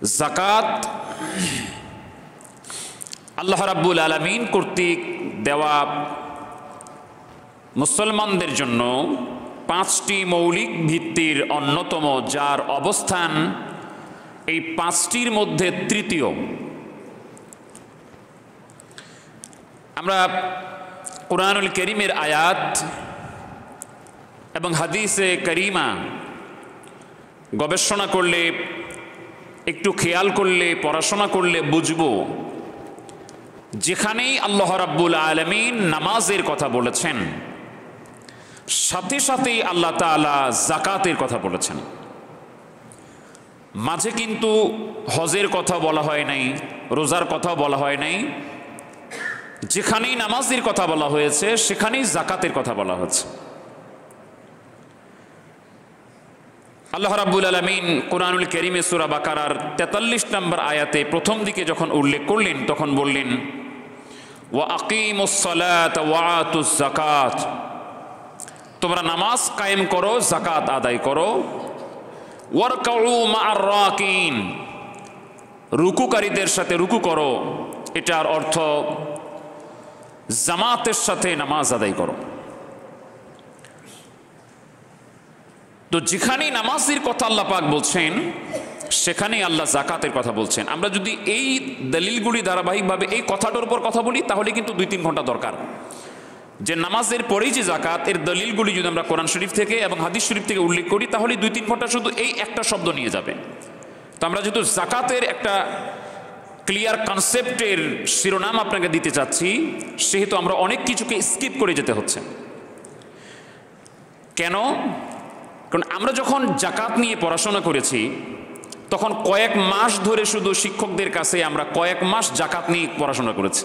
যাকাত আল্লাহ রাব্বুল আলামিন কর্তৃক দেওয়া মুসলমানদের জন্য পাঁচটি মৌলিক ভিত্তির অন্যতম, যার অবস্থান এই পাঁচটির মধ্যে তৃতীয়। আমরা কুরআনুল কারীমের আয়াত এবং হাদিসে কারিমা গবেষণা করলে, একটু খেয়াল করলে, পড়াশোনা করলে বুঝব, যেখানেই আল্লাহ রাব্বুল আলামিন নামাজের কথা বলেছেন, সাথে সাথেই আল্লাহ তাআলা যাকাতের কথা বলেছেন। মাঝে কিন্তু হজের কথা বলা হয় নাই, রোজার কথা বলা হয় নাই। যেখানেই নামাজের কথা বলা হয়েছে সেখানেই যাকাতের কথা বলা হয়েছে। আল্লাহ রাব্বুল আলামিন কুরআনুল কারীমে সূরা বাকারার 43 নম্বর আয়াতে প্রথম দিকে যখন উল্লেখ করলেন তখন বললেন, ওয়া আকিমুস সালাতা ওয়া আতুজ যাকাত, তোমরা নামাজ কায়েম করো, যাকাত আদায় করো। ওয়ারকাউ মা'আর রাকিন, রুকুকারীদের সাথে রুকু করো। এটার অর্থ জামাতের সাথে নামাজ আদায় করো। তো যেখানেই নামাজের কথা আল্লাহ পাক বলছেন সেখানেই আল্লাহ যাকাতের কথা বলছেন। আমরা যদি এই দলিলগুলি ধারাবাহিকভাবে এই কথাটার উপর কথা বলি তাহলে কিন্তু 2-3 ঘন্টা দরকার। যে নামাজের পরেই যে যাকাত, এর দলিলগুলি যদি আমরা কোরআন শরীফ থেকে এবং হাদিস শরীফ থেকে উল্লেখ করি তাহলে 2-3 ঘন্টা শুধু এই একটা শব্দ নিয়ে যাবে। তো আমরা যেহেতু যাকাতের একটা ক্লিয়ার কনসেপ্টের শিরোনাম আপনাকে দিতে চাচ্ছি, সেহেতু আমরা অনেক কিছুকে স্কিপ করে যেতে হচ্ছে। কেন? কারণ আমরা যখন যাকাত নিয়ে পড়াশোনা করেছি তখন কয়েক মাস ধরে শুধু শিক্ষকদের কাছে আমরা কয়েক মাস যাকাত নিয়ে পড়াশোনা করেছি।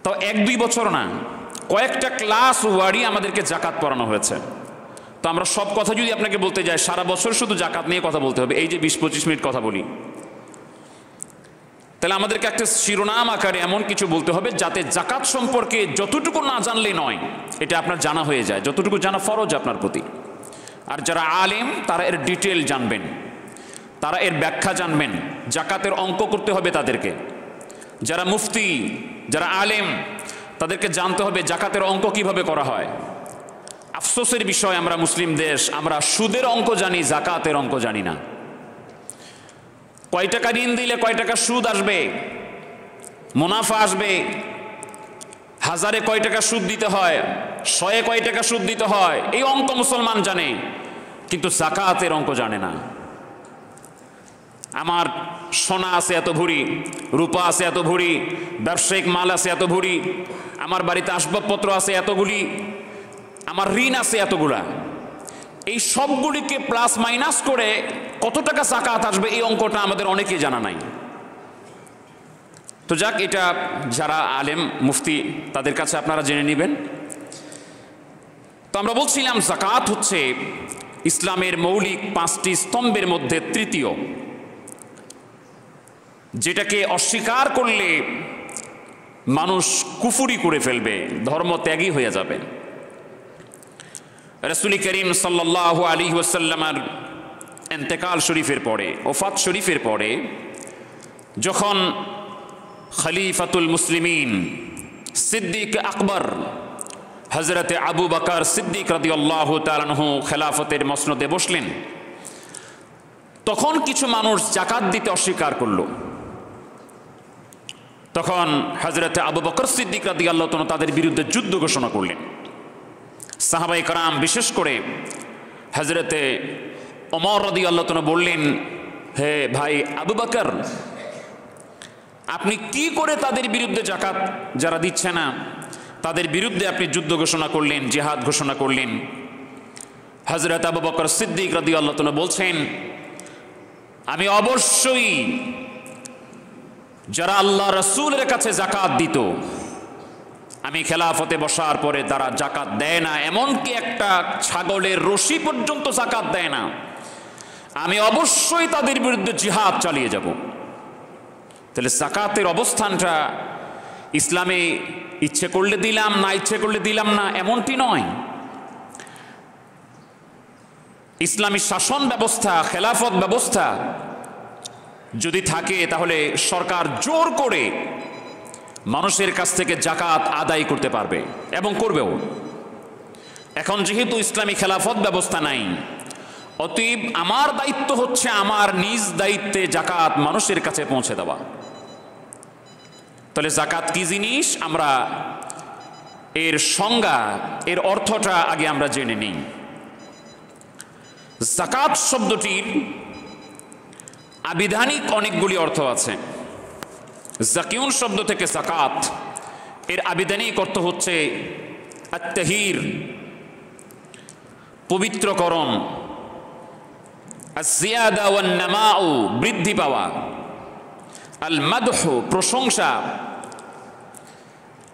তো 1-2 বছর না, কয়েকটা ক্লাস ওয়ার্ডই আমাদেরকে যাকাত পড়ানো হয়েছে। তো আমরা সব কথা যদি আপনাকে বলতে যাই, সারা বছর শুধু যাকাত নিয়ে কথা বলতে হবে। এই যে 20-25 মিনিট কথা বলি, তাহলে আমাদেরকে একটা শিরোনাম আকারে এমন কিছু বলতে হবে যাতে যাকাত সম্পর্কে যতটুকু না জানলেই নয়, এটা আপনার জানা হয়ে যায়। যতটুকু জানা ফরজ আপনার প্রতি। আর যারা আলেম তারা এর ডিটেল জানবেন, তারা এর ব্যাখ্যা জানবেন। যাকাতের অঙ্ক করতে হবে তাদেরকে। যারা মুফতি, যারা আলেম, তাদেরকে জানতে হবে যাকাতের অঙ্ক কিভাবে করা হয়। আফসোসের বিষয়, আমরা মুসলিম দেশ, আমরা সুদের অঙ্ক জানি, যাকাতের অঙ্ক জানি না। কয় টাকা ঋণ দিলে কয় টাকা সুদ আসবে, মুনাফা আসবে, 1000-এ কয় টাকা সুদ দিতে হয়, 100-এ কয় টাকা সুদ দিতে হয়, এই অঙ্ক মুসলমান জানে, কিন্তু যাকাতের অঙ্ক জানে না। আমার সোনা আছে এত ভরি, রূপা আছে এত ভরি, ব্যবসায়িক মাল আছে এত ভরি, আমার বাড়িতে আসবাবপত্র আছে এতগুলি, আমার ঋণ আছে এতগুলা, এই সবগুলিকে প্লাস মাইনাস করে কত টাকা যাকাত আসবে এই অঙ্কটা আমাদের অনেকেই জানা নাই। তো যাক, এটা যারা আলেম মুফতি তাদের কাছে আপনারা জেনে নেবেন। তো আমরা বলছিলাম যাকাত হচ্ছে ইসলামের মৌলিক 5টি স্তম্ভের মধ্যে তৃতীয়, যেটাকে অস্বীকার করলে মানুষ কুফরি করে ফেলবে, ধর্মত্যাগী হয়ে যাবে। রাসূল করিম সাল্লাল্লাহু আলাইহি ওয়াসাল্লামের ইন্তেকাল শরীফের পরে, ওফাত শরীফের পরে, যখন খলিফাতুল মুসলিমিন সিদ্দিক আকবর হযরতে আবু বকর সিদ্দিক রাদিয়াল্লাহু তাআলা আনহু খেলাফতের মসনদে বসলেন, তখন কিছু মানুষ যাকাত দিতে অস্বীকার করলো। তখন হযরতে আবু বকর সিদ্দিক রাদিয়াল্লাহু তাআলা তাদের বিরুদ্ধে যুদ্ধ ঘোষণা করলেন। সাহাবায়ে কেরাম, বিশেষ করে হযরতে ওমর রাদিয়াল্লাহু তাআলা বললেন, হে ভাই আবু বকর, আপনি কি করে তাদের বিরুদ্ধে যাকাত যারা দিচ্ছে না তাদের বিরুদ্ধে আপনি যুদ্ধ ঘোষণা করলেন, জিহাদ ঘোষণা করলেন? হযরত আবু বকর সিদ্দিক রাদিয়াল্লাহু তাআলা বলছেন, আমি অবশ্যই যারা আল্লাহ রাসূলের কাছে যাকাত দিত, আমি খেলাফতে বসার পরে তারা যাকাত দেয় না, এমনকি একটা ছাগলের রশি পর্যন্ত যাকাত দেয় না, আমি অবশ্যই তাদের বিরুদ্ধে জিহাদ চালিয়ে যাব। তাহলে যাকাতের অবস্থানটা ইসলামে ইচ্ছে করলে দিলাম, না ইচ্ছে করলে দিলাম না, এমনটি নয়। ইসলামী শাসন ব্যবস্থা, খেলাফত ব্যবস্থা যদি থাকে তাহলে সরকার জোর করে মানুষের কাছ থেকে জাকাত আদায় করতে পারবে এবং করবেও। এখন যেহেতু ইসলামী খেলাফত ব্যবস্থা নাই, অতএব আমার দায়িত্ব হচ্ছে আমার নিজ দায়িত্বে জাকাত মানুষের কাছে পৌঁছে দেওয়া। তাহলে জাকাত কি জিনিস, আমরা এর সংজ্ঞা, এর অর্থটা আগে আমরা জেনে নিই। জাকাত শব্দটির আবিধানিক অনেকগুলি অর্থ আছে। জাকিউন শব্দ থেকে জাকাত, এর আবিধানিক অর্থ হচ্ছে আত-তাহির, পবিত্রকরণ, আজ-জিয়াদা ওয়ান নামাউ, বৃদ্ধি পাওয়া, আল মাদহু, প্রশংসা,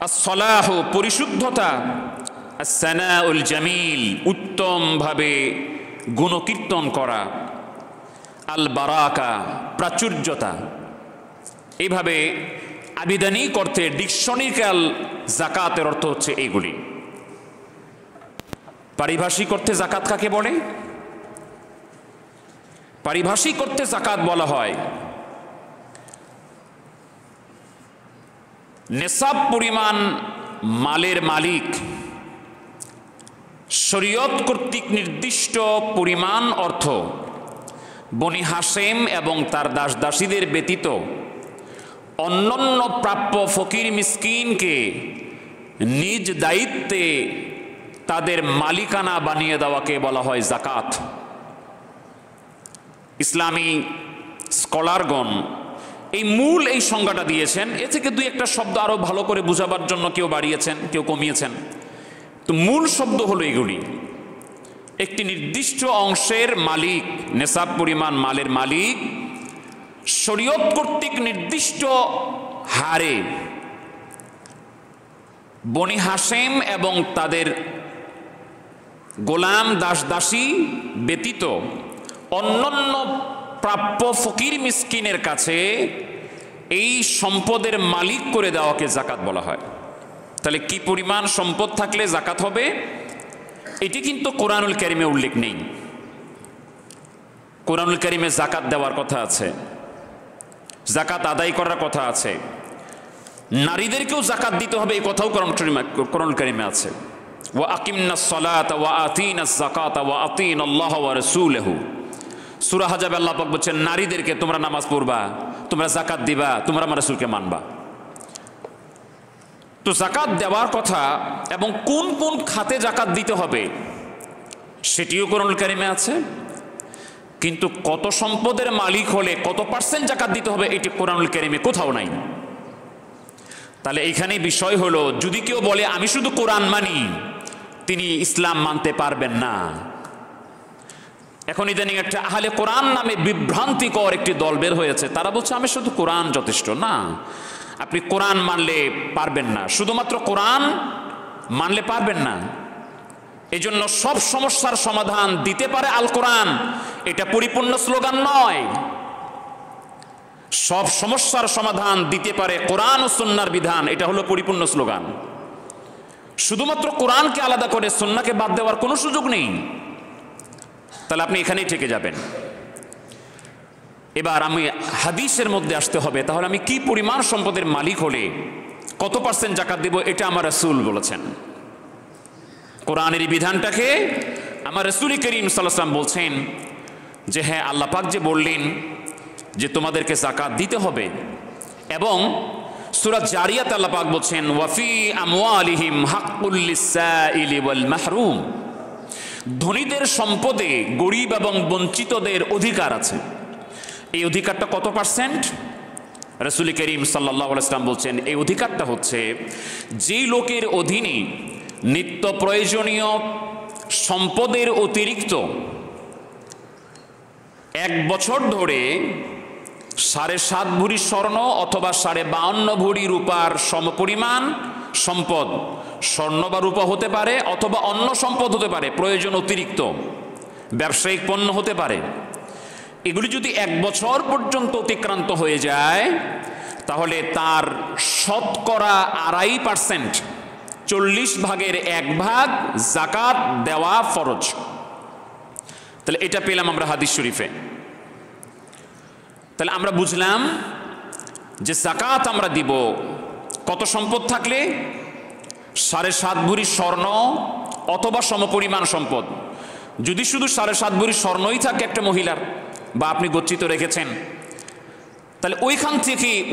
আস-সালাহু, পরিশুদ্ধতা, আস-সানাউল জামিল, উত্তমভাবে গুণকীর্তন করা, আল বারাকা, প্রাচুর্যতা। এইভাবে আবিধানিক অর্থে ডিকশনারিক্যাল জাকাতের অর্থ হচ্ছে এইগুলি। পারিভাষিক অর্থে জাকাত কাকে বলে? পারিভাষিক অর্থে জাকাত বলা হয় নেসাব পরিমাণ মালের মালিক শরীয়ত কর্তৃক নির্দিষ্ট পরিমাণ অর্থ বনি হাশেম এবং তার দাস দাসীদের ব্যতীত অন্যান্য প্রাপ্য ফকির মিসকিনকে নিজ দায়িত্বে তাদের মালিকানা বানিয়ে দেওয়াকে বলা হয় জাকাত। ইসলামী স্কলারগণ এই সংজ্ঞাটা দিয়েছেন। এ থেকে দুই একটা শব্দ আরো ভালো করে বোঝাবার জন্য কেউ বাড়িয়েছেন, কেউ কমিয়েছেন। তো মূল শব্দ হলো এগুলি। একটি নির্দিষ্ট অংশের মালিক, নেসাব পরিমাণ মালের মালিক শরীয়ত কর্তৃক নির্দিষ্ট হারে বনি হাশেম এবং তাদের গোলাম দাস দাসী ব্যতীত অন্যান্য প্রাপ্য ফকির মিসকিনের কাছে এই সম্পদের মালিক করে দেওয়াকে জাকাত বলা হয়। তাহলে কি পরিমাণ সম্পদ থাকলে জাকাত হবে, এটি কিন্তু কোরআনুল কারীমে উল্লেখ নেই। কোরআনুল কারীমে জাকাত দেওয়ার কথা আছে, জাকাত আদায় করার কথা আছে, নারীদেরকেও জাকাত দিতে হবে এই কথাও কোরআনুল কারীমে আছে। ওয়া আকিমনাস সালাতা ওয়া আতিনাস যাকাতা ওয়া আতিনাল্লাহ ওয়া রাসূলহু। সূরা হাজাবে আল্লাহ পাক বলেন নারীদেরকে তোমরা নামাজ পড়বা, তোমরা জাকাত দিবা, তোমরা আমার রাসূলকে মানবা। তো জাকাত দেওয়ার কথা এবং কোন কোন খাতে জাকাত দিতে হবে সেটিও কোরআনুল কারীমে আছে, কিন্তু কত সম্পদের মালিক হলে কত পার্সেন্ট জাকাত দিতে হবে এটি কোরআনুল কারীমে কোথাও নাই। তাহলে এইখানে বিষয় হলো, যদি কেউ বলে আমি শুধু কোরআন মানি, তিনি ইসলাম মানতে পারবেন না। এখন ইদানিং একটা আহলে কোরআন নামে বিভ্রান্তিকর একটি দল বের হয়েছে, তারা বলছে আমি শুধু কোরআন যথেষ্ট না। আপনি কোরআন মানলে পারবেন না, শুধুমাত্র কোরআন মানলে পারবেন না। এই জন্য সব সমস্যার সমাধান দিতে পারে আল কোরআন, এটা পরিপূর্ণ স্লোগান নয়। সব সমস্যার সমাধান দিতে পারে কোরআন ও সুন্নাহর বিধান, এটা হলো পরিপূর্ণ স্লোগান। শুধুমাত্র কোরআনকে আলাদা করে সুন্নাহকে বাদ দেওয়ার কোনো সুযোগ নেই। তাহলে আপনি এখানেই থেকে যাবেন। এবার আমি হাদিসের মধ্যে আসতে হবে, তাহলে আমি কি পরিমাণ সম্পদের মালিক হলে কত পার্সেন্ট জাকাত দেব, এটা আমার রাসূল বলেছেন। কোরআনের এই বিধানটাকে আমার রাসূল করিম সাল্লাল্লাহু আলাইহি ওয়াসাল্লাম বলছেন যে হ্যাঁ, আল্লাহ পাক যে বললেন যে তোমাদেরকে জাকাত দিতে হবে, এবং সূরা জারিয়াত আল্লাহ পাক বলছেন ওয়াফি আমওয়ালিহিম হাক্কুল লিসাইলি ওয়াল মাহরুম, ধনীদের সম্পদে গরিব এবং বঞ্চিতদের অধিকার আছে। এই অধিকারটা কত পার্সেন্ট? রাসূল করিম সাল্লাল্লাহু আলাইহি ওয়াসাল্লাম বলছেন এই অধিকারটা হচ্ছে যেই লোকের অধীনে নিত্য প্রয়োজনীয় সম্পদের অতিরিক্ত 1 বছর ধরে 7.5 ভরি স্বর্ণ অথবা 52.5 ভরি রূপার সমপরিমাণ সম্পদ, স্বর্ণ বা রূপা হতে পারে অথবা অন্য সম্পদ হতে পারে, প্রয়োজন অতিরিক্ত ব্যবসায়িক পণ্য হতে পারে, এগুলি যদি 1 বছর পর্যন্ত অতিক্রান্ত হয়ে যায় তাহলে তার শতকরা 2.5%, 40 ভাগের 1 ভাগ জাকাত দেওয়া ফরজ। তাহলে এটা পেলাম আমরা হাদিস শরীফে। তাহলে আমরা বুঝলাম যে যাকাত আমরা দিব কত সম্পদ থাকলে? 7.5 ভরি স্বর্ণ অথবা সমপরিমাণ সম্পদ। যদি শুধু 7.5 ভরি স্বর্ণই থাকে একটা মহিলার, বা আপনি গচ্ছিত রেখেছেন, তাহলে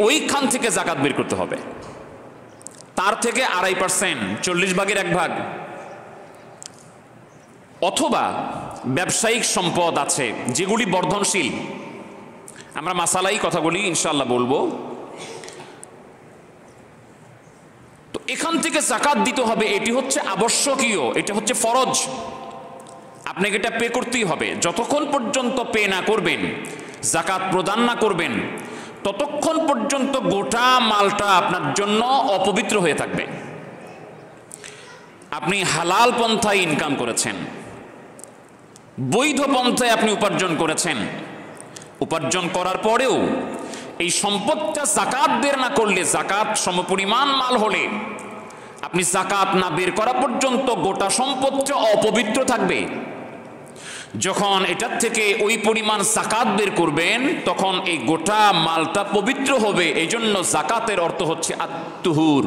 ওইখান থেকে যাকাত বের করতে হবে। তার থেকে 2.5%, 40 ভাগের 1 ভাগ। অথবা ব্যবসায়িক সম্পদ আছে যেগুলি বর্ধনশীল, আমরা মাসালাই কথাগুলি ইনশাআল্লাহ বলবো। তো এখান থেকে যাকাত দিতে হবে, এটি হচ্ছে আবশ্যকীয়, এটা হচ্ছে ফরজ। আপনাকে এটা পে করতেই হবে। যতক্ষণ পর্যন্ত পে না করবেন, যাকাত প্রদান না করবেন, ততক্ষণ পর্যন্ত গোটা মালটা আপনার জন্য অপবিত্র হয়ে থাকবে। আপনি হালাল পন্থায় ইনকাম করেছেন, বৈধ পন্থায় আপনি উপার্জন করেছেন, উপার্জন করার পরেও এই সম্পদটা যাকাত বের না করলে, যাকাত সমপরিমাণ মাল হলে, আপনি যাকাত না বের করা পর্যন্ত গোটা সম্পদটা অপবিত্র থাকবে। যখন এটার থেকে ওই পরিমাণ যাকাত বের করবেন, তখন এই গোটা মালটা পবিত্র হবে। এই জন্য যাকাতের অর্থ হচ্ছে আত-তুহুর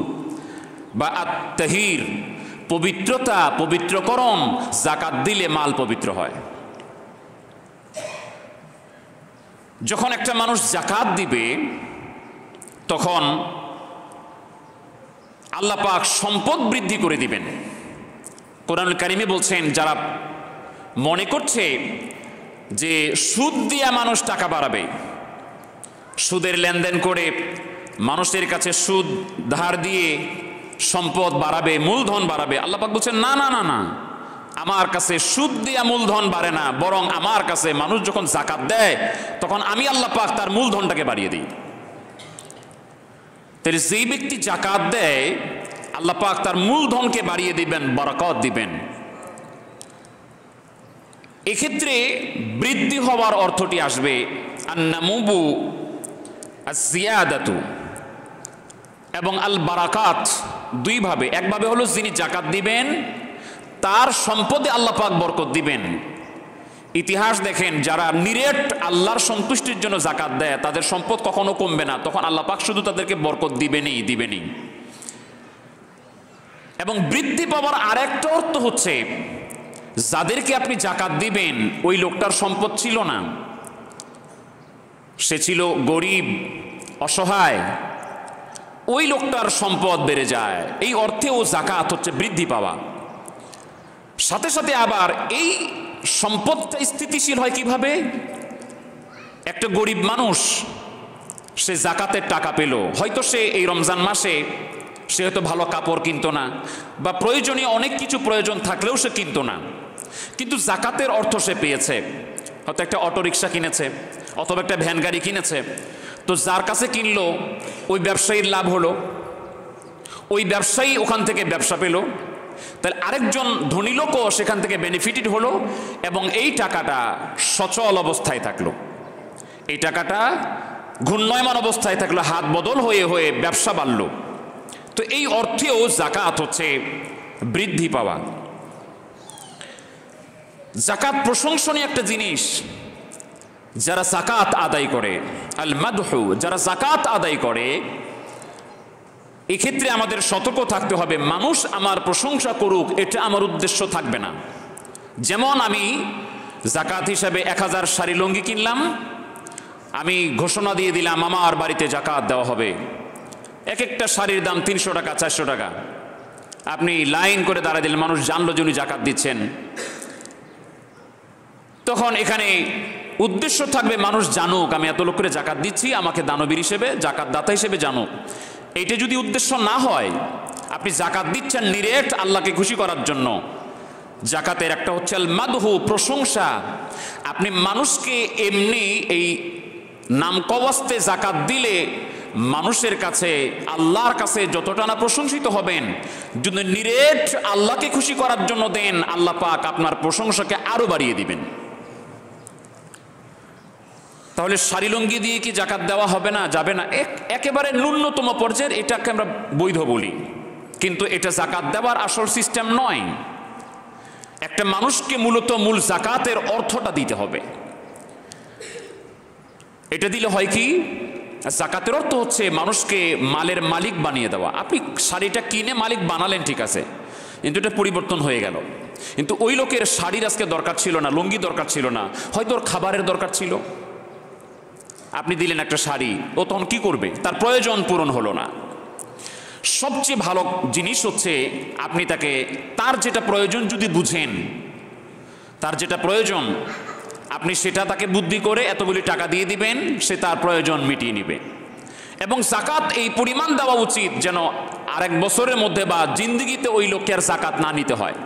বা আত-তাহির, পবিত্রতা, পবিত্রকরণ। যাকাত দিলে মাল পবিত্র হয়। যখন একটা মানুষ যাকাত দিবে, তখন আল্লাহ পাক সম্পদ বৃদ্ধি করে দিবেন। কোরআনুল কারীমে বলছেন, যারা মনে করছে যে সুদ দিয়া মানুষ টাকা বাড়াবে, সুদের লেনদেন করে মানুষের কাছে সুদ ধার দিয়ে সম্পদ বাড়াবে, মূলধন বাড়াবে, আল্লাহ পাক বলছেন না না না না, আমার কাছে সুদ দিয়া মূলধন বাড়ে না, বরং আমার কাছে মানুষ যখন যাকাত দেয় তখন আমি আল্লাহ পাক তার মূলধনটাকে বাড়িয়ে দিই। তাহলে যেই ব্যক্তি যাকাত দেয়, আল্লাহ পাক তার মূলধনকে বাড়িয়ে দিবেন, বরকত দিবেন। এক্ষেত্রে বৃদ্ধি হওয়ার অর্থটি আসবে আন-নামু আজ-জিয়াদাতু এবং আল বারাকাত, দুইভাবে। একভাবে হলো যিনি যাকাত দিবেন তার সম্পদে আল্লাহ পাক বরকত দিবেন। ইতিহাস দেখেন, যারা নিরেট আল্লাহর সন্তুষ্টির জন্য যাকাত দেয় তাদের সম্পদ কখনো কমবে না, তখন আল্লাহ পাক শুধু তাদেরকে বরকত দিবেনই। এবং বৃদ্ধি পাওয়ার আরেকটা অর্থ হচ্ছে, যাদেরকে আপনি যাকাত দিবেন ওই লোকটার সম্পদ ছিল না, সে ছিল গরিব, অসহায়, ওই লোকটার সম্পদ বেড়ে যায়। এই অর্থেও যাকাত হচ্ছে বৃদ্ধি পাওয়া। সাথে সাথে আবার এই সম্পদটা স্থিতিশীল হয় কিভাবে? একটা গরিব মানুষ, সে যাকাতের টাকা পেল, হয়তো সে এই রমজান মাসে সে হয়তো ভালো কাপড় কিনতো না, বা প্রয়োজনীয় অনেক কিছু প্রয়োজন থাকলেও সে কিনতো না, কিন্তু যাকাতের অর্থ সে পেয়েছে। হয়তো একটা অটোরিকশা কিনেছে অথবা একটা ভ্যান গাড়ি কিনেছে। তো যার কাছে কিনলো ওই ব্যবসায়ীর লাভ হলো, ওই ব্যবসায়ী ওখান থেকে ব্যবসা পেল, তাহলে আরেকজন ধনী লোকও সেখান থেকে বেনিফিটেড হলো, এবং এই টাকাটা সচল অবস্থায় থাকলো, এই টাকাটা ঘূর্ণয়মান অবস্থায় থাকলো, হাত বদল হয়ে হয়ে ব্যবসা বাড়লো। তো এই অর্থেও যাকাত হচ্ছে বৃদ্ধি পাওয়া। যাকাত প্রশংসনীয় একটা জিনিস। যারা যাকাত আদায় করে, আল মাদহু, যারা যাকাত আদায় করে, এক্ষেত্রে আমাদের সতর্ক থাকতে হবে, মানুষ আমার প্রশংসা করুক এটা আমার উদ্দেশ্য থাকবে না। যেমন আমি যাকাত হিসাবে 1000 শাড়ি লুঙ্গি কিনলাম, আমি ঘোষণা দিয়ে দিলাম আমার বাড়িতে যাকাত দেওয়া হবে, এক একটা শাড়ির দাম 300 টাকা, 400 টাকা। আপনি লাইন করে দাঁড়ায় দিলেন, মানুষ জানলো যে উনি যাকাত দিচ্ছেন। তখন এখানে উদ্দেশ্য থাকবে মানুষ জানুক আমি এত লোক করে যাকাত দিচ্ছি, আমাকে দানবীর হিসেবে, যাকাত দাতা হিসেবে জানুক। এইটা যদি উদ্দেশ্য না হয়, আপনি যাকাত দিচ্ছেন নিরেট আল্লাহকে খুশি করার জন্য। যাকাতের একটা হচ্ছে আল মাদহু, প্রশংসা। আপনি মানুষকে এমনি এই নাম কওয়াস্তে যাকাত দিলে মানুষের কাছে, আল্লাহর কাছে যতটা না প্রশংসিত হবেন, যদি নিরেট আল্লাহকে খুশি করার জন্য দেন, আল্লাহ পাক আপনার প্রশংসাকে আরো বাড়িয়ে দিবেন। তাহলে শাড়ি লুঙ্গি দিয়ে কি যাকাত দেওয়া হবে না? যাবে না। একেবারে ন্যূনতম পর্যায়ের এটাকে আমরা বৈধ বলি, কিন্তু এটা যাকাত দেওয়ার আসল সিস্টেম নয়। একটা মানুষকে মূলত মূল যাকাতের অর্থটা দিতে হবে। এটা দিলে হয় কি, জাকাতের অর্থ হচ্ছে মানুষকে মালের মালিক বানিয়ে দেওয়া। আপনি শাড়িটা কিনে মালিক বানালেন, ঠিক আছে, কিন্তু এটা পরিবর্তন হয়ে গেল। কিন্তু ওই লোকের শাড়ির আজকে দরকার ছিল না, লুঙ্গি দরকার ছিল না, হয়তো ওর খাবারের দরকার ছিল। আপনি দিলেন একটা শাড়ি, ও তখন কি করবে? তার প্রয়োজন পূরণ হলো না। সবচেয়ে ভালো জিনিস হচ্ছে আপনি তাকে তার যেটা প্রয়োজন যদি বুঝেন, তার যেটা প্রয়োজন আপনি সেটা তাকে বুদ্ধি করে এতগুলি টাকা দিয়ে দিবেন, সে তার প্রয়োজন মিটিয়ে নেবে। এবং জাকাত এই পরিমাণ দেওয়া উচিত যেন আরেক বছরের মধ্যে বা জিন্দিগিতে ওই লোককে আর জাকাত না নিতে হয়।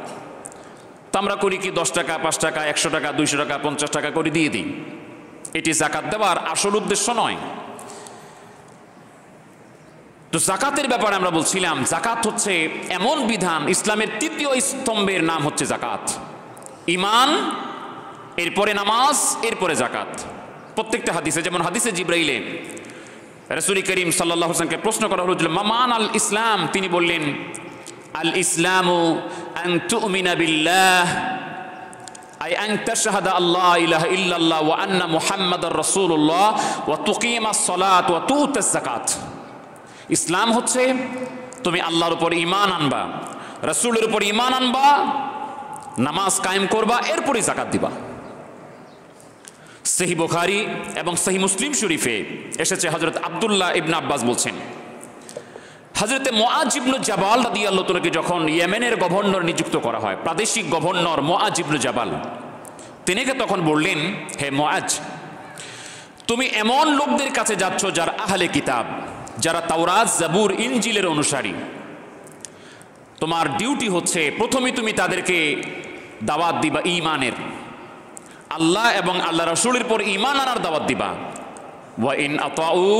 তো আমরা করি কি, 10 টাকা, 5 টাকা, 100 টাকা, 200 টাকা, 50 টাকা করে দিয়ে দিই। এটি জাকাত দেওয়ার আসল উদ্দেশ্য নয়। তো জাকাতের ব্যাপারে আমরা বলছিলাম, জাকাত হচ্ছে এমন বিধান, ইসলামের তৃতীয় স্তম্ভের নাম হচ্ছে জাকাত। ঈমান, এরপরে নামাজ, এরপরে জাকাত। প্রত্যেকটা হাদিসে, যেমন হাদিসে জিব্রাইলে রাসূল করিম সাল্লাল্লাহু আলাইহি ওয়াসাল্লামকে প্রশ্ন করা হলো মান আল ইসলাম, তিনি বললেন আল ইসলামু আন তুমিনা বিল্লাহ আই আন তাশহাদা আল্লা ইলাহা ইল্লাল্লাহ ওয়া আন্না মুহাম্মাদার রাসূলুল্লাহ ওয়া তুকিমাস সালাত ওয়া তুতাস যাকাত। ইসলাম হচ্ছে তুমি আল্লাহর উপর ঈমান আনবা, রাসূলের উপর ঈমান আনবা, নামাজ কায়েম করবা, এরপরে যাকাত দিবা। সহিহ বুখারী এবং সহিহ মুসলিম শরীফে এসেছে, হযরত আব্দুল্লাহ ইবনে আব্বাস বলছেন, হযরতে মুআজ ইবনে জাবাল রাদিয়াল্লাহু তাআলাকে যখন ইয়েমেনের গভর্নর নিযুক্ত করা হয়, প্রাদেশিক গভর্নর মুআজ ইবনে জাবাল, তিনিকে তখন বললেন, হে মুআজ, তুমি এমন লোকদের কাছে যাচ্ছ যারা আহলে কিতাব, যারা তাওরাত, জাবুর, ইনজিলের অনুসারী। তোমার ডিউটি হচ্ছে প্রথমে তুমি তাদেরকে দাওয়াত দিবা ঈমানের, আল্লাহ এবং আল্লাহ রাসূলের পর ঈমান আনার দাওয়াত দিবা। ওয়া ইন আতাউ,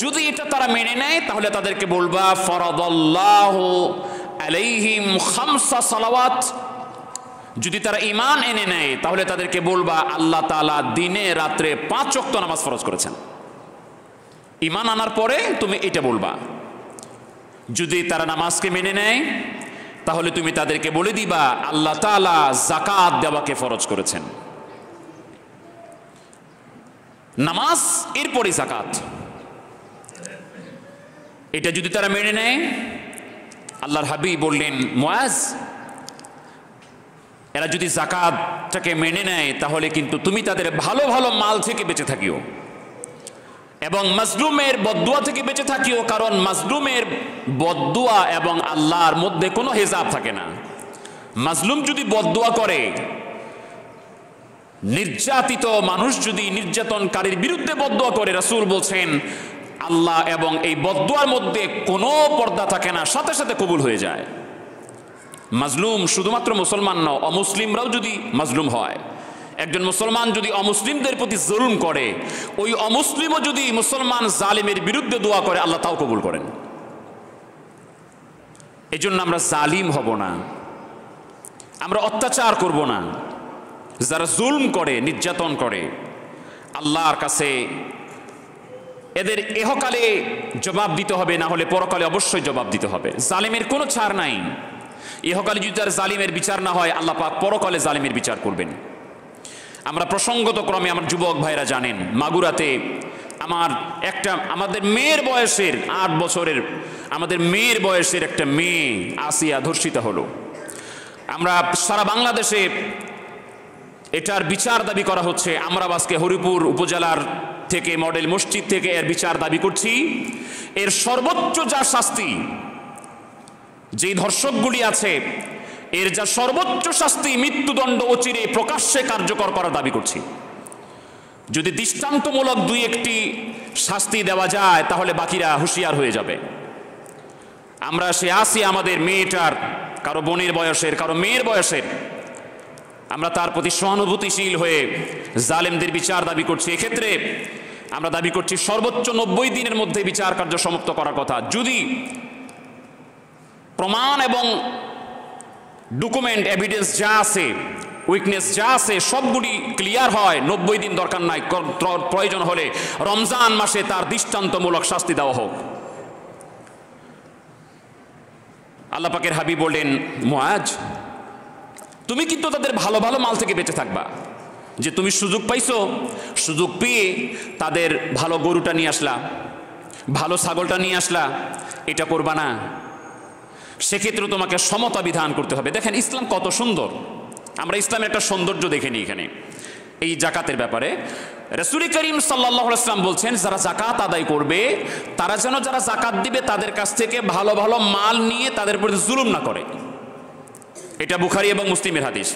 যদি এটা তারা মেনে নেয় তাহলে তাদেরকে বলবা ফরাদাল্লাহু আলাইহিম খামসা সালাওয়াত। যদি তারা ঈমান এনে নেয় তাহলে তাদেরকে বলবা আল্লাহ তাআলা দিনে রাত্রে 5 ওয়াক্ত নামাজ ফরজ করেছেন। ঈমান আনার পরে তুমি এটা বলবা। যদি তারা নামাজকে মেনে নেয় তাহলে তুমি তাদেরকে বলে দিবা আল্লাহ তাআলা যাকাত দেওয়াকে ফরজ করেছেন। নামাজ, এরপরে যাকাত, এটা যদি তারা মেনে নেয়, আল্লাহর হাবিব বললেন, মুআজ, এরা যদি যাকাতটাকে মেনে নেয় তাহলে কিন্তু তুমি তাদের ভালো ভালো মাল থেকে বেঁচে থাকিও এবং মাজলুমের বদদুয়া থেকে বেঁচে থাকিও, কারণ মাজলুমের বদদুয়া এবং আল্লাহর মধ্যে কোনো হিজাব থাকে না। মাজলুম যদি বদদুয়া করে, নির্যাতিত মানুষ যদি নির্যাতনকারীর বিরুদ্ধে বদদুয়া করে, রাসূল বলছেন আল্লাহ এবং এই বদদুয়ার মধ্যে কোনো পর্দা থাকে না, সাথে সাথে কবুল হয়ে যায়। মাজলুম শুধুমাত্র মুসলমান নয়, অমুসলিমরাও যদি মাজলুম হয়, একজন মুসলমান যদি অমুসলিমদের প্রতি জুলুম করে, ওই অমুসলিমও যদি মুসলমান জালিমের বিরুদ্ধে দোয়া করে, আল্লাহ তাও কবুল করেন। এই জন্য আমরা জালিম হব না, আমরা অত্যাচার করব না। যারা জুলম করে, নির্যাতন করে, আল্লাহর কাছে এদের ইহকালে জবাব দিতে হবে, না হলে পরকালে অবশ্যই জবাব দিতে হবে। জালিমের কোনো ছাড় নাই। ইহকালে যদি তার জালিমের বিচার না হয়, আল্লাহ পাক পরকালে জালিমের বিচার করবেন। আমরা প্রসঙ্গত ক্রমে আমার যুবক ভাইরা জানেন, মাগুরাতে আমাদের মেয়ের বয়সের 8 বছরের আমাদের মেয়ের বয়সের একটা মেয়ে আসিয়া ধর্ষিতা হলো। আমরা সারা বাংলাদেশে এটার বিচার দাবি করা হচ্ছে। আমরা আজকে হরিপুর উপজেলার থেকে, মডেল মসজিদ থেকে এর বিচার দাবি করছি। এর সর্বোচ্চ যা শাস্তি, যেই ধর্ষকগুলি আছে, এর যা সর্বোচ্চ শাস্তি, মৃত্যুদণ্ড অচিরে প্রকাশ্যে কার্যকর করার দাবি করছি। যদি দৃষ্টান্তমূলক 2-1টি শাস্তি দেওয়া যায় তাহলে বাকিরা হুঁশিয়ার হয়ে যাবে। আমরা সে আসি আমাদের মেয়েটার, কারো বোনের বয়সের, কারো মেয়ের বয়সের, আমরা তার প্রতি সহানুভূতিশীল হয়ে জালেমদের বিচার দাবি করছি। এক্ষেত্রে আমরা দাবি করছি সর্বোচ্চ 90 দিনের মধ্যে বিচার কার্য সমাপ্ত করার কথা। যদি প্রমাণ এবং ডকুমেন্ট এভিডেন্স যা আছে, উইকনেস যা আছে, সবগুলি ক্লিয়ার হয়, 90 দিন দরকার নাই, প্রয়োজন হলে রমজান মাসে তার দৃষ্টান্তমূলক শাস্তি দেওয়া হোক। আল্লাহ পাকের হাবিব বললেন, মুআজ, তুমি কিন্তু তাদের ভালো ভালো মাল থেকে বেঁচে থাকবা, যে তুমি সুযোগ পাইছো, সুযোগ পেয়ে তাদের ভালো গরুটা নিয়ে আসলা, ভালো ছাগলটা নিয়ে আসলা, এটা করবা না। সেক্ষেত্রে তোমাকে সমতা বিধান করতে হবে। দেখেন ইসলাম কত সুন্দর, আমরা ইসলামের একটা সৌন্দর্য দেখে নিই এখানে। এই জাকাতের ব্যাপারে রাসূল করিম সাল্লাল্লাহু আলাইহি ওয়াসাল্লাম বলছেন, যারা জাকাত আদায় করবে তারা যেন যারা জাকাত দিবে তাদের কাছ থেকে ভালো ভালো মাল নিয়ে তাদের প্রতি জুলুম না করে। এটা বুখারী এবং মুসলিমের হাদিস।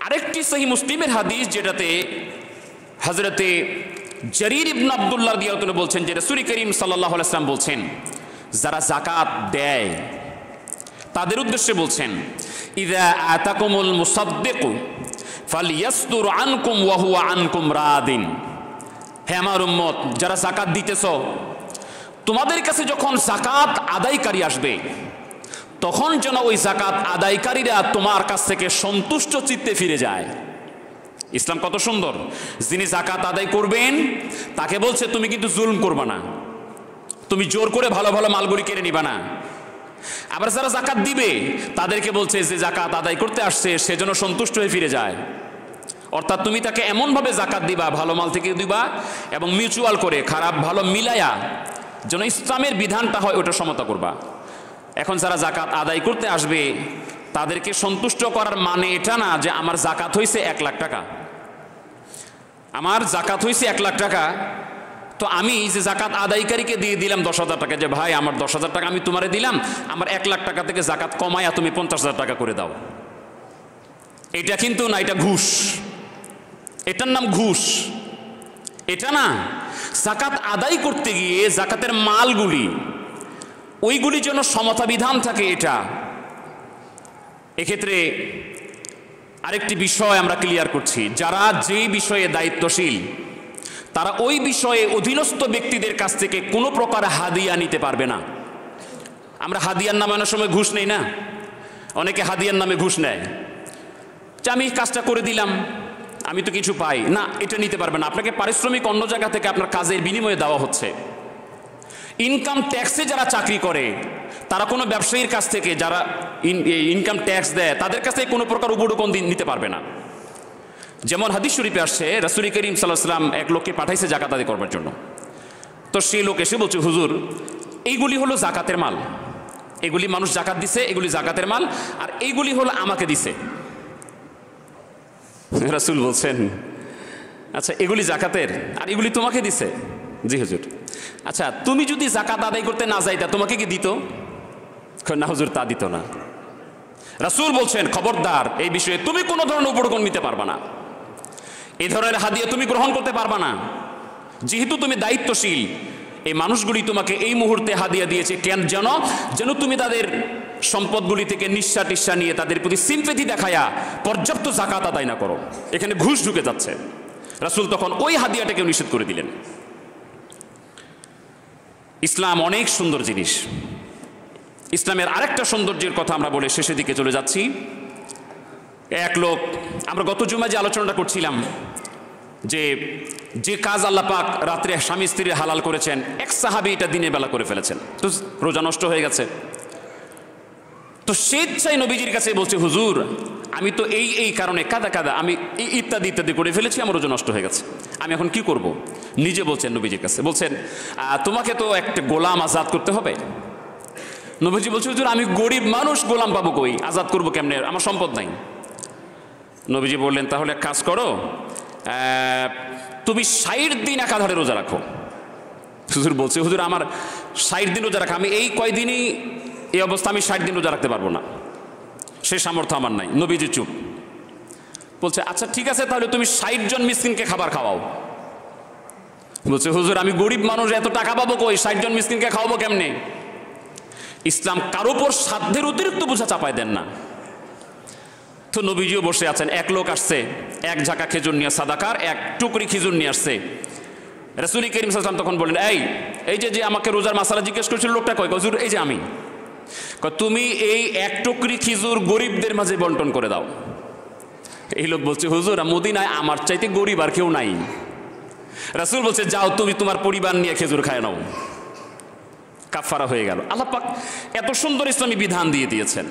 আরেকটি সহিহ মুসলিমের হাদিস, যেটাতে হযরতে জারীর ইবনে আব্দুল্লাহ রাদিয়াল্লাহু আনহু বলছেন যে রাসূল করিম সাল্লাল্লাহু আলাইহি ওয়াসাল্লাম বলছেন, যারা জাকাত দেয় তাদের উদ্দেশ্যে বলছেন, ইযা আতাকুমুল মুসাদ্দিকু ফালিয়াসদুর আনকুম ওয়া হুয়া আনকুম রাদিন। হে আমার উম্মত, যারা জাকাত দিতেছ, তোমাদের কাছে যখন জাকাত আদায়কারী আসবে তখন যেন ওই জাকাত আদায়কারীরা তোমার কাছ থেকে সন্তুষ্ট চিত্তে ফিরে যায়। ইসলাম কত সুন্দর। যিনি জাকাত আদায় করবেন তাকে বলছে তুমি কিন্তু জুলুম করবা না, তুমি জোর করে ভালো ভালো মালগুলি কেড়ে নিবা না। আবার যারা জাকাত দিবে তাদেরকে বলছে যে জাকাত আদায় করতে আসছে সে যেন সন্তুষ্ট হয়ে ফিরে যায়। অর্থাৎ তুমি তাকে এমনভাবে জাকাত দিবা, ভালো মাল থেকে দিবা এবং মিউচুয়াল করে খারাপ ভালো মিলায়া যেন ইসলামের বিধানটা হয় ওটা সমতা করবা। এখন যারা জাকাত আদায় করতে আসবে তাদেরকে সন্তুষ্ট করার মানে এটা না যে আমার জাকাত হয়েছে 1 লাখ টাকা, আমার জাকাত হয়েছে 1 লাখ টাকা, তো আমি যে জাকাত আদায়কারীকে দিয়ে দিলাম 10,000 টাকা, যে ভাই আমার 10,000 টাকা আমি তোমারে দিলাম, আমার 1 লাখ টাকা থেকে জাকাত কমায়া তুমি 50,000 টাকা করে দাও। এটা কিন্তু না, এটা ঘুষ, এটার নাম ঘুষ। এটা না, জাকাত আদায় করতে গিয়ে জাকাতের মালগুলি ওইগুলি যেন সমতা বিধান থাকে। এটা এক্ষেত্রে আরেকটি বিষয় আমরা ক্লিয়ার করছি, যারা যে বিষয়ে দায়িত্বশীল তারা ওই বিষয়ে অধীনস্থ ব্যক্তিদের কাছ থেকে কোনো প্রকার হাদিয়া নিতে পারবে না। আমরা হাদিয়ার নামে অনেক সময় ঘুষ নেই না, অনেকে হাদিয়ার নামে ঘুষ নেয়, যে আমি কাজটা করে দিলাম আমি তো কিছু পাই না, এটা নিতে পারবে না। আপনাকে পারিশ্রমিক অন্য জায়গা থেকে আপনার কাজের বিনিময়ে দেওয়া হচ্ছে। ইনকাম ট্যাক্সে যারা চাকরি করে তারা কোনো ব্যবসায়ীর কাছ থেকে, যারা ইনকাম ট্যাক্স দেয় তাদের কাছ থেকে কোনো প্রকার উপঢৌকন নিতে পারবে না। যেমন হাদিস শরীফে আসছে, রাসূল করিম সাল্লাল্লাহু আলাইহি ওয়াসাল্লাম এক লোককে পাঠাইছে জাকাত আদায় করবার জন্য। তো সেই লোক এসে বলছে, হুজুর এইগুলি হলো জাকাতের মাল, এগুলি মানুষ জাকাত দিছে, এগুলি জাকাতের মাল, আর এইগুলি হলো আমাকে দিছে। রাসূল বলছেন, আচ্ছা এগুলি জাকাতের আর এগুলি তোমাকে দিছে? জি হুজুর। আচ্ছা তুমি যদি জাকাত আদায় করতে না যাইতা তোমাকে কি দিত? না হুজুর, তা দিত না। রাসূল বলছেন, খবরদার, এই বিষয়ে তুমি কোনো ধরনের উপঢৌকন নিতে পারবা না, এই ধরনের হাদিয়া তুমি গ্রহণ করতে পারবা না। যেহেতু তুমি দায়িত্বশীল, এই মানুষগুলি তোমাকে এই মুহূর্তে হাদিয়া দিয়েছে কেন? যেন তুমি তাদের সম্পদগুলি থেকে নিঃশ্বা টিঃশ্বা নিয়ে তাদের প্রতি সিম্পেথি দেখায়া পর্যাপ্ত জাকাত আদায় না করো, এখানে ঘুষ ঢুকে যাচ্ছে। রাসূল তখন ওই হাদিয়াটাকে নিষেধ করে দিলেন। ইসলাম অনেক সুন্দর জিনিস। ইসলামের আরেকটা সৌন্দর্যের কথা আমরা বলে শেষের দিকে চলে যাচ্ছি। এক লোক, আমরা গত জুমায় যে আলোচনাটা করছিলাম যে যে কাজ আল্লাহ পাক রাত্রে স্বামী স্ত্রী হালাল করেছেন, এক সাহাবী এটা দিনের বেলা করে ফেলেছেন, তো রোজা নষ্ট হয়ে গেছে। তো স্বেচ্ছায় নবীজির কাছে বলছে, হুজুর আমি তো এই কারণে কাদা আমি ইত্যাদি ইত্যাদি করে ফেলেছি, আমার রোজা নষ্ট হয়ে গেছে, আমি এখন কি করব? নিজে বলছেন নবীজির কাছে, বলছেন তোমাকে তো একটা গোলাম আজাদ করতে হবে। নবীজি বলছে, হুজুর আমি গরিব মানুষ, গোলাম পাবো কই, আজাদ করবো কেমনে, আমার সম্পদ নাই। নবীজি বললেন, তাহলে এক কাজ করো, তুমি 60 দিন একাধারে রোজা রাখো। হুজুর বলছে, হুজুর আমার 60 দিন রোজা রাখা, আমি এই কয়দিনই এই অবস্থা, আমি 60 দিন রোজা রাখতে পারবো না, সে সামর্থ্য আমার নাই। নবীজি চুপ। বলছে, আচ্ছা ঠিক আছে, তাহলে তুমি 60 জন মিসকিনকে খাবার খাওয়াও। বলছে, হুজুর আমি গরিব মানুষ, এত টাকা পাবো কই, 60 জন মিসকিনকে খাওয়াবো কেমনে? ইসলাম কারো উপর সাধ্যের অতিরিক্ত বোঝা চাপায় দেন না। তো নবীজিও বসে আছেন, এক লোক আসছে, এক ঝাঁকা খেজুর নিয়ে, সাদাকার এক টুকরি খেজুর নিয়ে আসছে। রাসূল করিম সাল্লাল্লাহু আলাইহি ওয়াসাল্লাম তখন বললেন, এই যে আমাকে রোজার মাসালা জিজ্ঞেস করেছিল লোকটা কয়? হুজুর এই যে আমি। তুমি এই এক টুকরি খেজুর গরিবদের মাঝে বন্টন করে দাও। এই লোক বলছে, হুজুর মদিনায় আমার চাইতে গরিব আর কেউ নাই। রাসূল বলছে, যাও তুমি তোমার পরিবার নিয়ে খেজুর খায় নাও। কাফারা হয়ে গেল। আল্লাহ পাক এত সুন্দর ইসলামী বিধান দিয়ে দিয়েছেন।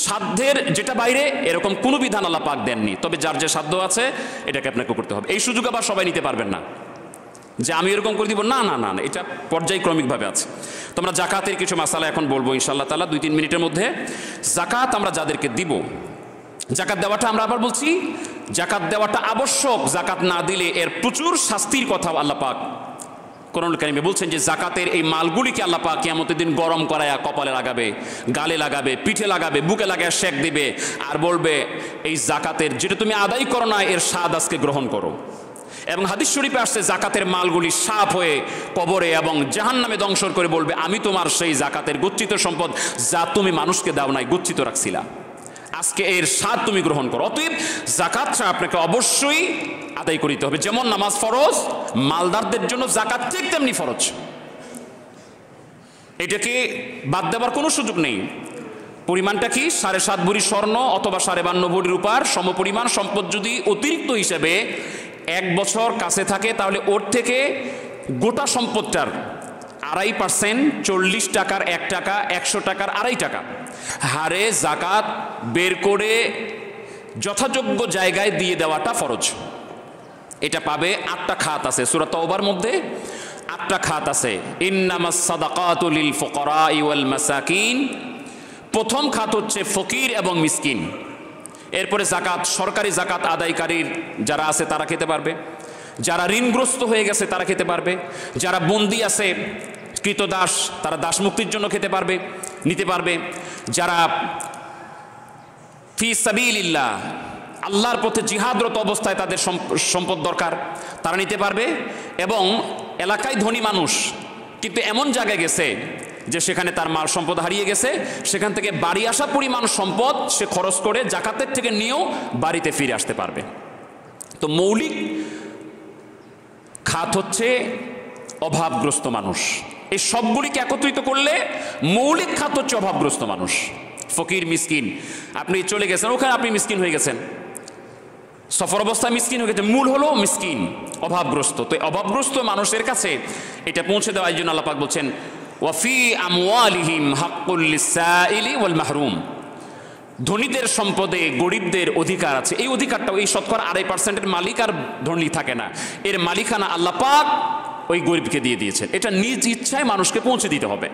সাধ্যের যেটা বাইরে এরকম কোনো বিধান আল্লাহ পাক দেননি, তবে যার যে সাধ্য আছে এটাকে আপনাকে করতে হবে। এই সুযোগ আবার সবাই নিতে পারবেন না যে আমি এরকম করে দিব, না না না না, এটা পর্যায়ক্রমিকভাবে আছে। তোমরা জাকাতের কিছু মাসালা এখন বলবো ইনশাআল্লাহ তাআলা 2-3 মিনিটের মধ্যে। জাকাত আমরা যাদেরকে দিব, জাকাত দেওয়াটা আমরা আবার বলছি জাকাত দেওয়াটা আবশ্যক, জাকাত না দিলে এর প্রচুর শাস্তির কথা আল্লাহ পাক কোরআনুল কারীমে বলছেন যে জাকাতের এই মালগুলিকে আল্লাহ পাক কিয়ামতের দিন গরম করায়া কপালে লাগাবে, গালে লাগাবে, পিঠে লাগাবে, বুকে লাগায় শেক দিবে আর বলবে এই জাকাতের যেটা তুমি আদায় করো না এর স্বাদ আজকে গ্রহণ করো। এবং হাদিস শরীফে আসছে জাকাতের মালগুলি সাফ হয়ে কবরে এবং জাহান্নামে দংশন করে বলবে আমি তোমার সেই জাকাতের গচ্ছিত সম্পদ যা তুমি মানুষকে দাও নাই গচ্ছিত রাখছিলা, আজকে এর স্বাদ তুমি গ্রহণ করো। অতএব জাকাতটা আপনাকে অবশ্যই আদায় করিতে হবে। যেমন নামাজ ফরজ, মালদারদের জন্য জাকাত ঠিক তেমনি ফরজ, এটাকে বাদ দেওয়ার কোনো সুযোগ নেই। পরিমাণটা কি 7.5 ভরি স্বর্ণ অথবা 52.5 ভরি রূপার সমপরিমাণ সম্পদ যদি অতিরিক্ত হিসেবে 1 বছর কাছে থাকে তাহলে ওর থেকে গোটা সম্পদটার 2.5%, 40 টাকার 1 টাকা, 100 টাকার 2.5 টাকা হারে জাকাত বের করে যথাযোগ্য জায়গায় দিয়ে দেওয়াটা ফরজ। এটা পাবে 8টা খাত আছে সূরা তাওবার মধ্যে, 8টা খাত আছে। ইন্নামাস সাদাকাতু লিল ফুকারাই ওয়াল মাসাকিন, প্রথম খাত হচ্ছে ফকির এবং মিসকিন। এরপরে জাকাত সরকারি জাকাত আদায়কারীর যারা আছে তারা খেতে পারবে, যারা ঋণগ্রস্ত হয়ে গেছে তারা খেতে পারবে, যারা বন্দী আছে কৃতদাস তারা দাস মুক্তির জন্য খেতে পারবে, নিতে পারবে, যারা ফি সাবিলিল্লাহ আল্লাহর পথে জিহাদরত অবস্থায় তাদের সম্পদ দরকার তারা নিতে পারবে, এবং এলাকায় ধনী মানুষ কিন্তু এমন জায়গায় গেছে যে সেখানে তার মাল সম্পদ হারিয়ে গেছে, সেখান থেকে বাড়ি আসা পরিমাণ সম্পদ সে খরচ করে জাকাতের থেকে নিয়েও বাড়িতে ফিরে আসতে পারবে। তো মৌলিক খাত হচ্ছে অভাবগ্রস্ত মানুষ। এই সবগুলিকে একত্রিত করলে মৌলিক খাত হচ্ছে অভাবগ্রস্ত মানুষ, ফকির মিসকিন। আপনি চলে গেছেন ওখানে আপনি মিসকিন হয়ে গেছেন, সফর অবস্থায় মিসকিন হয়ে গেছে, মূল হলো মিসকিন অভাবগ্রস্ত। তো অভাবগ্রস্ত মানুষের কাছে এটা পৌঁছে দেওয়ার জন্য আল্লাহ পাক বলছেন ওয়াফি আমওয়ালিহিম হাক্কুল লিসাইলি ওয়াল মাহরুম, ধনীদের সম্পদে গরিবদের অধিকার আছে। এই অধিকারটাও এই শতকরা 2.5%-এর মালিক আর ধনী থাকে না, এর মালিকানা আল্লাহ পাক ওই গরিবকে দিয়ে দিয়েছেন। এটা নিজ ইচ্ছায় মানুষকে পৌঁছে দিতে হবে।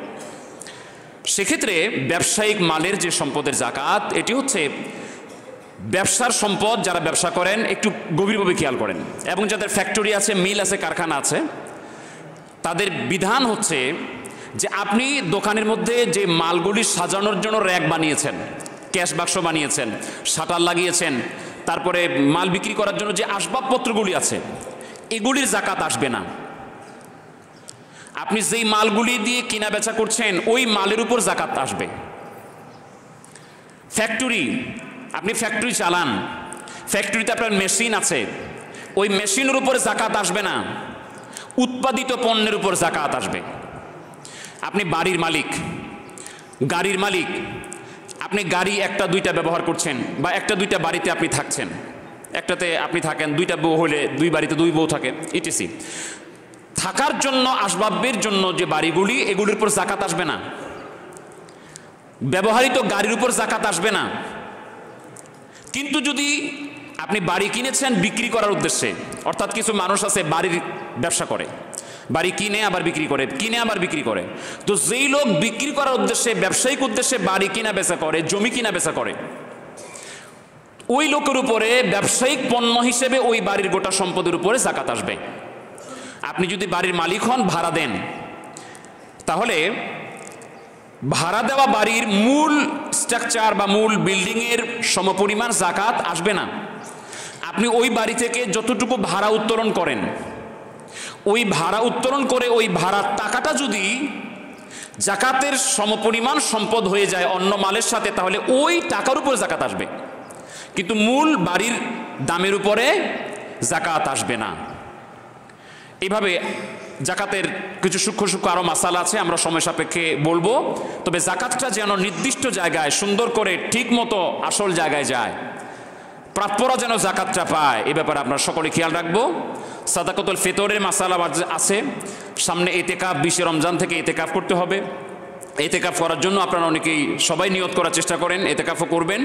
সেক্ষেত্রে ব্যবসায়িক মালের যে সম্পদের জাকাত, এটি হচ্ছে ব্যবসার সম্পদ। যারা ব্যবসা করেন একটু গভীরভাবে খেয়াল করেন, এবং যাদের ফ্যাক্টরি আছে, মিল আছে, কারখানা আছে, তাদের বিধান হচ্ছে যে আপনি দোকানের মধ্যে যে মালগুলি সাজানোর জন্য র্যাক বানিয়েছেন, ক্যাশ বাক্স বানিয়েছেন, শাটার লাগিয়েছেন, তারপরে মাল বিক্রি করার জন্য যে আসবাবপত্রগুলি আছে এগুলির জাকাত আসবে না। আপনি যেই মালগুলি দিয়ে কিনা বেচা করছেন ওই মালের উপর জাকাত আসবে। ফ্যাক্টরি, আপনি ফ্যাক্টরি চালান, ফ্যাক্টরিতে আপনার মেশিন আছে, ওই মেশিনের উপর জাকাত আসবে না, উৎপাদিত পণ্যের উপর জাকাত আসবে। আপনি বাড়ির মালিক, গাড়ির মালিক, আপনি গাড়ি 1-2টা ব্যবহার করছেন বা 1-2টা বাড়িতে আপনি থাকছেন, একটাতে আপনি থাকেন, 2টা বউ হলে 2 বাড়িতে 2 বউ থাকে, ইটিসি। থাকার জন্য আসবাবের জন্য যে বাড়িগুলি এগুলির উপর জাকাত আসবে না, ব্যবহৃত গাড়ির উপর জাকাত আসবে না। কিন্তু যদি আপনি বাড়ি কিনেছেন বিক্রি করার উদ্দেশ্যে, অর্থাৎ কিছু মানুষ আছে বাড়ির ব্যবসা করে, বাড়ি কিনে আবার বিক্রি করে, কিনে আবার বিক্রি করে, তো যেই লোক বিক্রি করার উদ্দেশ্যে ব্যবসায়িক উদ্দেশ্যে বাড়ি কিনা বেচা করে, জমি কিনা বেচা করে, ওই লোকের উপরে ব্যবসায়িক পণ্য হিসেবে ওই বাড়ির গোটা সম্পদের উপরে জাকাত আসবে। আপনি যদি বাড়ির মালিক হন, ভাড়া দেন, তাহলে ভাড়া দেওয়া বাড়ির মূল স্ট্রাকচার বা মূল বিল্ডিংয়ের সমপরিমাণ জাকাত আসবে না। আপনি ওই বাড়ি থেকে যতটুকু ভাড়া উত্তোলন করেন, ওই ভাড়া উত্তোলন করে ওই ভাড়ার টাকাটা যদি জাকাতের সমপরিমাণ সম্পদ হয়ে যায় অন্য মালের সাথে, তাহলে ওই টাকার উপরে জাকাত আসবে, কিন্তু মূল বাড়ির দামের উপরে জাকাত আসবে না। এইভাবে জাকাতের কিছু সূক্ষ্ম সূক্ষ্ম আরও মাসালা আছে, আমরা সময় সাপেক্ষে বলবো। তবে জাকাতটা যেন নির্দিষ্ট জায়গায় সুন্দর করে ঠিক মতো আসল জায়গায় যায়, প্রাপ্যরা যেন জাকাতটা পায়, এ ব্যাপারে আপনারা সকলে খেয়াল রাখবো। সাদাকাতুল ফিতরের মাসালা আছে, সামনে ইতিকাফ, 20 রমজান থেকে ইতিকাফ করতে হবে, এতেকাফ করার জন্য আপনারা অনেকেই সবাই নিয়ত করার চেষ্টা করেন, এতেকাফও করবেন।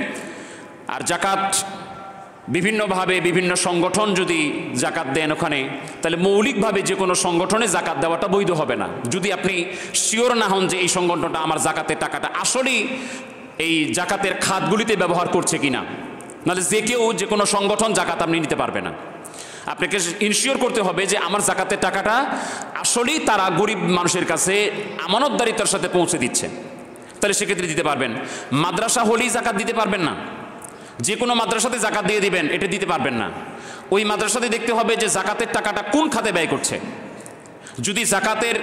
আর জাকাত বিভিন্নভাবে বিভিন্ন সংগঠন যদি জাকাত দেন ওখানে, তাহলে মৌলিকভাবে যে কোনো সংগঠনে জাকাত দেওয়াটা বৈধ হবে না, যদি আপনি শিওর না হন যে এই সংগঠনটা আমার জাকাতের টাকাটা আসলেই এই জাকাতের খাতগুলিতে ব্যবহার করছে কিনা। নাহলে যে কেউ যে কোনো সংগঠন জাকাত আপনি নিতে পারবে না। আপনাকে ইনশিওর করতে হবে যে আমার জাকাতের টাকাটা আসলেই তারা গরিব মানুষের কাছে আমানতদারিতার সাথে পৌঁছে দিচ্ছে, তাহলে সেক্ষেত্রে দিতে পারবেন। মাদ্রাসা হলেই জাকাত দিতে পারবেন না, যে কোনো মাদ্রাসাতে জাকাত দিয়ে দিবেন এটা দিতে পারবেন না। ওই মাদ্রাসাতে দেখতে হবে যে জাকাতের টাকাটা কোন খাতে ব্যয় করছে। যদি জাকাতের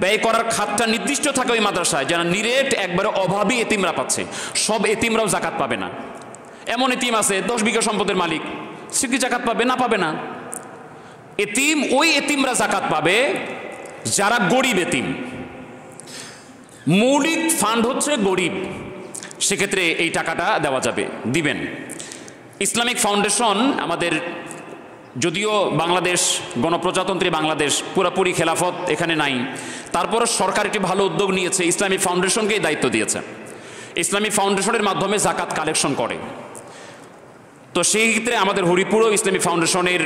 ব্যয় করার খাতটা নির্দিষ্ট থাকে ওই মাদ্রাসায়, যেন নিরেট একবারে অভাবী এতিমরা পাচ্ছে, সব এতিমরাও জাকাত পাবে না। এমন এতিম আছে 10 বিঘা সম্পদের মালিক, সে কি জাকাত পাবে? না, পাবে না। এতিম ওই এতিমরা জাকাত পাবে যারা গরিব এতিম। মৌলিক ফান্ড হচ্ছে গরিব, সেক্ষেত্রে এই টাকাটা দেওয়া যাবে, দিবেন। ইসলামিক ফাউন্ডেশন আমাদের, যদিও বাংলাদেশ গণপ্রজাতন্ত্রী বাংলাদেশ, পুরোপুরি খেলাফত এখানে নাই, তারপরও সরকার একটি ভালো উদ্যোগ নিয়েছে, ইসলামিক ফাউন্ডেশনকে এই দায়িত্ব দিয়েছে। ইসলামিক ফাউন্ডেশনের মাধ্যমে জাকাত কালেকশন করে। তো সেই ক্ষেত্রে আমাদের হরিপুরও ইসলামিক ফাউন্ডেশনের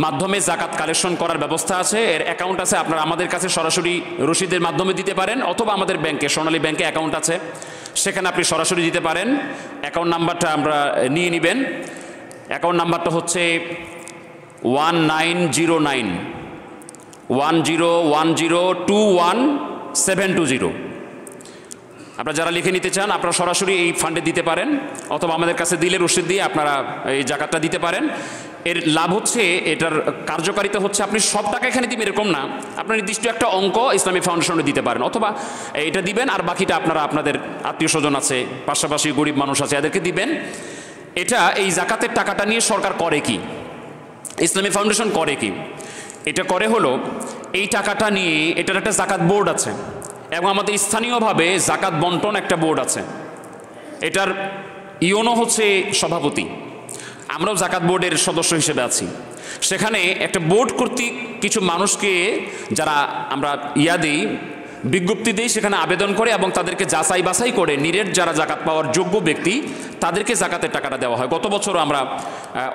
মাধ্যমে জাকাত কালেকশন করার ব্যবস্থা আছে, এর অ্যাকাউন্ট আছে। আপনারা আমাদের কাছে সরাসরি রসিদের মাধ্যমে দিতে পারেন, অথবা আমাদের ব্যাংকে, সোনালী ব্যাংকে অ্যাকাউন্ট আছে, সেখানে আপনি সরাসরি দিতে পারেন। অ্যাকাউন্ট নাম্বারটা আমরা নিয়ে নেবেন। অ্যাকাউন্ট নাম্বারটা হচ্ছে 19091010212720। আপনারা যারা লিখে নিতে চান আপনারা সরাসরি এই ফান্ডে দিতে পারেন, অথবা আমাদের কাছে দিলে রসিদ দিয়ে আপনারা এই জাকাতটা দিতে পারেন। এর লাভ হচ্ছে, এটার কার্যকারিতা হচ্ছে, আপনি সব টাকা এখানে দিবেন এরকম না, আপনার নির্দিষ্ট একটা অঙ্ক ইসলামিক ফাউন্ডেশনে দিতে পারেন, অথবা এটা দিবেন আর বাকিটা আপনারা আপনাদের আত্মীয় স্বজন আছে, পাশাপাশি গরিব মানুষ আছে, এদেরকে দিবেন। এটা এই জাকাতের টাকাটা নিয়ে সরকার করে কি, ইসলামিক ফাউন্ডেশন করে কি? এটা করে হলো, এই টাকাটা নিয়ে এটার একটা জাকাত বোর্ড আছে, এবং আমাদের স্থানীয়ভাবে জাকাত বন্টন একটা বোর্ড আছে। এটার ইওনো হচ্ছে সভাপতি, আমরাও জাকাত বোর্ডের সদস্য হিসেবে আছি। সেখানে একটা বোর্ড কর্তৃক কিছু মানুষকে, যারা আমরা দিই, বিজ্ঞপ্তি দিই, সেখানে আবেদন করে এবং তাদেরকে যাচাই বাছাই করে নিরেট যারা জাকাত পাওয়ার যোগ্য ব্যক্তি তাদেরকে জাকাতের টাকাটা দেওয়া হয়। গত বছরও আমরা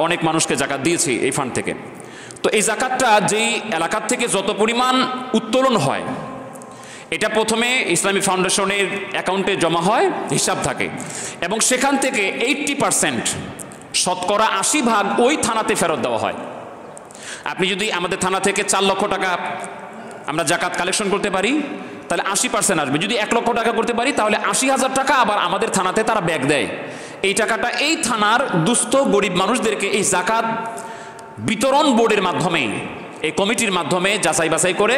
অনেক মানুষকে জাকাত দিয়েছি এই ফান্ড থেকে। তো এই জাকাতটা যেই এলাকার থেকে যত পরিমাণ উত্তোলন হয়, এটা প্রথমে ইসলামিক ফাউন্ডেশনের অ্যাকাউন্টে জমা হয়, হিসাব থাকে, এবং সেখান থেকে 80% শতকরা 80% ওই থানাতে ফেরত দেওয়া হয়। আপনি যদি আমাদের থানা থেকে 4 লক্ষ টাকা আমরা জাকাত কালেকশন করতে পারি, তাহলে 80% আসবে। যদি 1 লক্ষ টাকা করতে পারি, তাহলে 80,000 টাকা আবার আমাদের থানাতে তারা ব্যাক দেয়। এই টাকাটা এই থানার দুস্থ গরিব মানুষদেরকে এই জাকাত বিতরণ বোর্ডের মাধ্যমে, এই কমিটির মাধ্যমে যাচাই বাছাই করে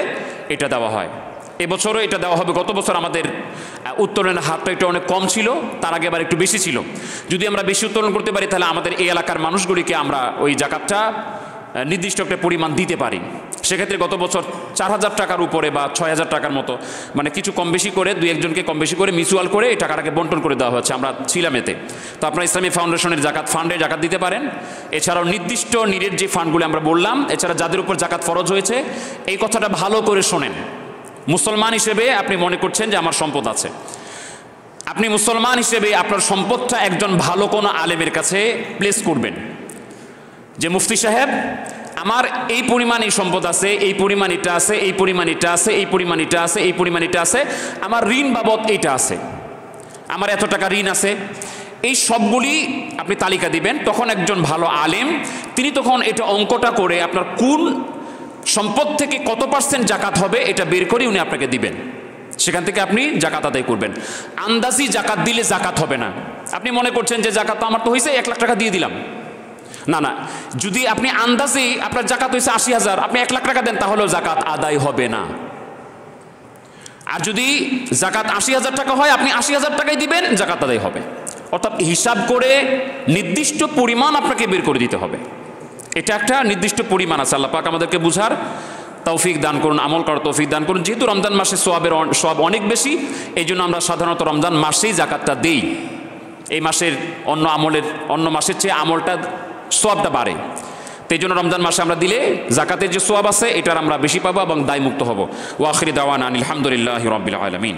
এটা দেওয়া হয়। এবছরও এটা দেওয়া হবে। গত বছর আমাদের উত্তোলনের হারটা একটু অনেক কম ছিল, তার আগে আবার একটু বেশি ছিল। যদি আমরা বেশি উত্তোলন করতে পারি, তাহলে আমাদের এই এলাকার মানুষগুলিকে আমরা ওই জাকাতটা নির্দিষ্ট একটা পরিমাণ দিতে পারি। সেক্ষেত্রে গত বছর 4,000 টাকার উপরে বা 6,000 টাকার মতো, মানে কিছু কম বেশি করে, 2-1 জনকে কম বেশি করে মিউচুয়াল করে এই টাকাটাকে বন্টন করে দেওয়া হচ্ছে। আমরা ছিলাম এতে। তো আপনারা ইসলামিক ফাউন্ডেশনের জাকাত ফান্ডে জাকাত দিতে পারেন। এছাড়াও নির্দিষ্ট নিরেট যে ফান্ডগুলি আমরা বললাম, এছাড়া যাদের উপর জাকাত ফরজ হয়েছে, এই কথাটা ভালো করে শোনেন। মুসলমান হিসেবে আপনি মনে করছেন যে আমার সম্পদ আছে, আপনি মুসলমান হিসেবে আপনার সম্পদটা একজন ভালো কোনো আলেমের কাছে প্লেস করবেন, যে মুফতি সাহেব আমার এই পরিমাণ এই সম্পদ আছে, এই পরিমাণ এটা আছে, এই পরিমাণ এটা আছে, এই পরিমাণ এটা আছে, এই পরিমাণ এটা আছে, আমার ঋণ বাবদ এইটা আছে, আমার এত টাকা ঋণ আছে, এই সবগুলি আপনি তালিকা দিবেন। তখন একজন ভালো আলেম তিনি তখন এটা অঙ্কটা করে আপনার কোন সম্পদ থেকে কত % জাকাত হবে এটা বের করে উনি আপনাকে দিবেন। সেখান থেকে আপনি জাকাত আদায় করবেন। আন্দাজি জাকাত দিলে জাকাত হবে না। আপনি মনে করছেন যে জাকাত তো আমার তো হয়েছে, 1 লাখ টাকা দিয়ে দিলাম, না না, যদি আপনি আন্দাজে আপনার জাকাত হয়েছে 80,000, আপনি 1 লাখ টাকা দেন, তাহলেও জাকাত আদায় হবে না। আর যদি জাকাত 80,000 টাকা হয়, আপনি 80,000 টাকাই দিবেন, জাকাত আদায় হবে। অর্থাৎ হিসাব করে নির্দিষ্ট পরিমাণ আপনাকে বের করে দিতে হবে। এটা একটা নির্দিষ্ট পরিমাণ আছে। আল্লাহ পাক আমাদেরকে বুঝার তৌফিক দান করুন, আমল করার তৌফিক দান করুন। যেহেতু রমজান মাসে সওয়াব অনেক বেশি, এই জন্য আমরা সাধারণত রমজান মাসেই জাকাতটা দিই। এই মাসের অন্য মাসের চেয়ে আমলটা সওয়াবটা বাড়ে। তো এই জন্য রমজান মাসে আমরা দিলে জাকাতের যে সওয়াব আছে এটার আমরা বেশি পাবো এবং দায়মুক্ত হব। ওয়া আখিরি দাওয়ানা আলহামদুলিল্লাহি রাব্বিল আলামিন।